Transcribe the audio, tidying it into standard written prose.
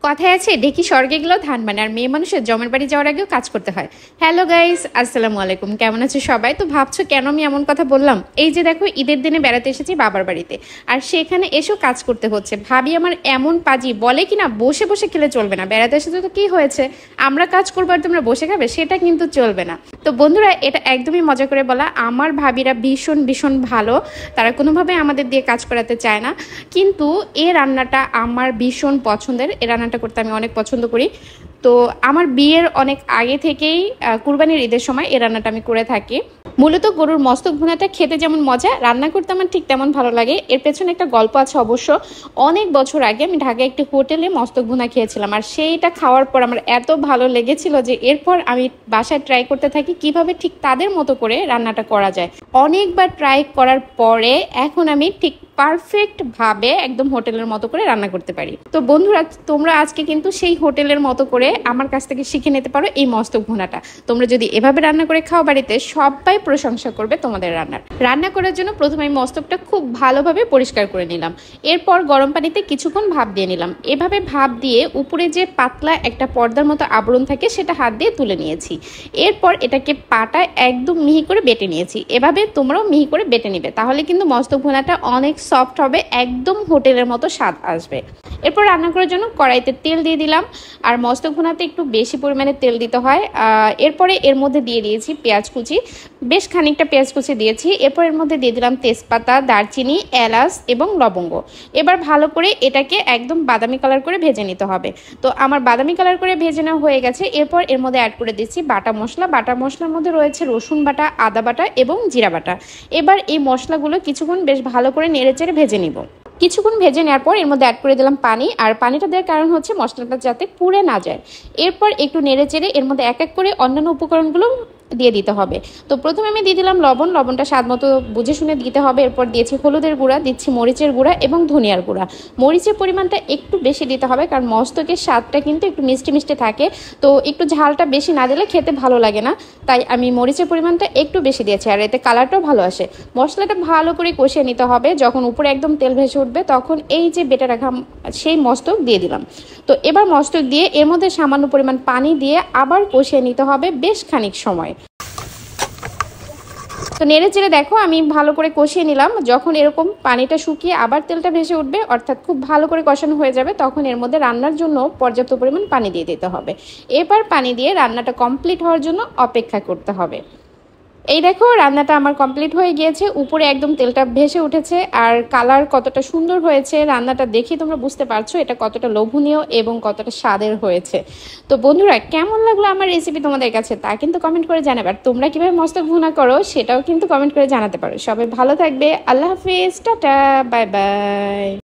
কথায় আছে দেখি স্বর্গে গেলেও ধান মানে, আর মেয়ে মানুষের জমের বাড়ি যাওয়ার আগেও কাজ করতে হয়। হ্যালো গাইস, আসসালামু আলাইকুম। কেমন আছে সবাই? তো ভাবছো কেন আমি এমন কথা বললাম? এই যে দেখো, ঈদের দিনে বেড়াতে এসেছি বাবার বাড়িতে, আর সেখানে এসেও কাজ করতে হচ্ছে। ভাবি আমার এমন পাজি, বলে কিনা বসে বসে খেলে চলবে না, বেড়াতে এসেছে তো কি হয়েছে, আমরা কাজ করবো আর তোমরা বসে খাবে, সেটা কিন্তু চলবে না। তো বন্ধুরা, এটা একদমই মজা করে বলা। আমার ভাবিরা ভীষণ ভীষণ ভালো, তারা কোনোভাবে আমাদের দিয়ে কাজ করাতে চায় না। কিন্তু এই রান্নাটা আমার ভীষণ পছন্দের, এই রান্নাটা করতে আমি অনেক পছন্দ করি। তো আমার বিয়ের অনেক আগে থেকেই কুরবানির ঈদের সময় এই রান্নাটা আমি করে থাকি। মূলত গরুর মস্তক ভুনাটা খেতে যেমন মজা, রান্না করতে আমার ঠিক তেমন ভালো লাগে। এর পেছনে একটা গল্প আছে অবশ্য। অনেক বছর আগে আমি ঢাকায় একটি হোটেলে মস্তক ভুনা খেয়েছিলাম, আর সেইটা খাওয়ার পর আমার এত ভালো লেগেছিল যে এরপর আমি বাসায় ট্রাই করতে থাকি কিভাবে ঠিক তাদের মতো করে রান্নাটা করা যায়। অনেকবার ট্রাই করার পরে এখন আমি ঠিক পারফেক্ট ভাবে একদম হোটেলের মতো করে রান্না করতে পারি। তো বন্ধুরা, তোমরা আজকে কিন্তু সেই হোটেলের মতো করে আমার কাছ থেকে শিখে নিতে পারো এই মস্তক ভুনাটা। তোমরা যদি এভাবে রান্না করে খাও বাড়িতে, সবাই প্রশংসা করবে তোমাদের রান্নার। রান্না করার জন্য প্রথমে আমি মস্তকটা খুব ভালোভাবে পরিষ্কার করে নিলাম। এরপর গরম পানিতে কিছুক্ষণ ভাপ দিয়ে নিলাম। এভাবে ভাপ দিয়ে উপরে যে পাতলা একটা পর্দার মতো আবরণ থাকে সেটা হাত দিয়ে তুলে নিয়েছি। এরপর এটাকে পাটায় একদম মিহি করে বেটে নিয়েছি। এভাবে তোমরাও মিহি করে বেটে নিবে, তাহলে কিন্তু মস্তক ভুনাটা অনেক সফট হবে, একদম হোটেলের মতো স্বাদ আসবে। এরপর রান্না করার জন্য কড়াইতে তেল দিয়ে দিলাম, আর মস্তক ভুনাতে একটু বেশি পরিমাণে তেল দিতে হয়। এরপরে এর মধ্যে দিয়ে দিয়েছি পেঁয়াজ কুচি, বেশ খানিকটা পেঁয়াজ কুচি দিয়েছি। এরপর এর মধ্যে দিয়ে দিলাম তেজপাতা, দারচিনি, এলাচ এবং লবঙ্গ। এবার ভালো করে এটাকে একদম বাদামি কালার করে ভেজে নিতে হবে। তো আমার বাদামি কালার করে ভেজে নেওয়া হয়ে গেছে। এরপর এর মধ্যে অ্যাড করে দিচ্ছি বাটা মশলা। বাটা মশলার মধ্যে রয়েছে রসুন বাটা, আদা বাটা এবং জিরা বাটা। এবার এই মশলাগুলো কিছুক্ষণ বেশ ভালো করে নেড়েচেড়ে ভেজে নিব। কিছুক্ষণ ভেজে নেওয়ার পর এর মধ্যে অ্যাড করে দিলাম পানি, আর পানিটা দেওয়ার কারণ হচ্ছে মশলাটা যাতে পুড়ে না যায়। এরপর একটু নেড়েচেড়ে এর মধ্যে এক এক করে অন্যান্য উপকরণগুলো দিয়ে দিতে হবে। তো প্রথমে আমি দিয়ে দিলাম লবণ। লবণটা স্বাদ মতো বুঝে শুনে দিতে হবে। এরপর দিয়েছি হলুদের গুঁড়া, দিচ্ছি মরিচের গুঁড়া এবং ধনিয়ার গুঁড়া। মরিচের পরিমাণটা একটু বেশি দিতে হবে, কারণ মস্তকের স্বাদটা কিন্তু একটু মিষ্টি মিষ্টি থাকে, তো একটু ঝালটা বেশি না দিলে খেতে ভালো লাগে না, তাই আমি মরিচের পরিমাণটা একটু বেশি দিয়েছি, আর এতে কালারটাও ভালো আসে। মশলাটা ভালো করে কষিয়ে নিতে হবে। যখন উপরে একদম তেল ভেসে উঠবে তখন এই যে বেটে রাখা সেই মস্তক দিয়ে দিলাম। তো এবার মস্তক দিয়ে এর মধ্যে সামান্য পরিমাণ পানি দিয়ে আবার কষিয়ে নিতে হবে বেশ খানিক সময়। তো নেড়ে চেড়ে দেখো আমি ভালো করে কষিয়ে নিলাম। যখন এরকম পানিটা শুকিয়ে আবার তেলটা ভেসে উঠবে, অর্থাৎ খুব ভালো করে কষানো হয়ে যাবে, তখন এর মধ্যে রান্নার জন্য পর্যাপ্ত পরিমাণ পানি দিয়ে দিতে হবে। এবার পানি দিয়ে রান্নাটা কমপ্লিট হওয়ার জন্য অপেক্ষা করতে হবে। এই দেখো, রান্নাটা আমার কমপ্লিট হয়ে গিয়েছে। উপরে একদম তেলটা ভেসে উঠেছে, আর কালার কতটা সুন্দর হয়েছে রান্নাটা দেখে তোমরা বুঝতে পারছো এটা কতটা লোভনীয় এবং কতটা স্বাদের হয়েছে। তো বন্ধুরা, কেমন লাগলো আমার রেসিপি তোমাদের কাছে তা কিন্তু কমেন্ট করে জানাবে। আর তোমরা কিভাবে মস্তক ভুনা করো সেটাও কিন্তু কমেন্ট করে জানাতে পারো। সবাই ভালো থাকবে। আল্লাহ হাফিজ, টাটা, বাই বাই।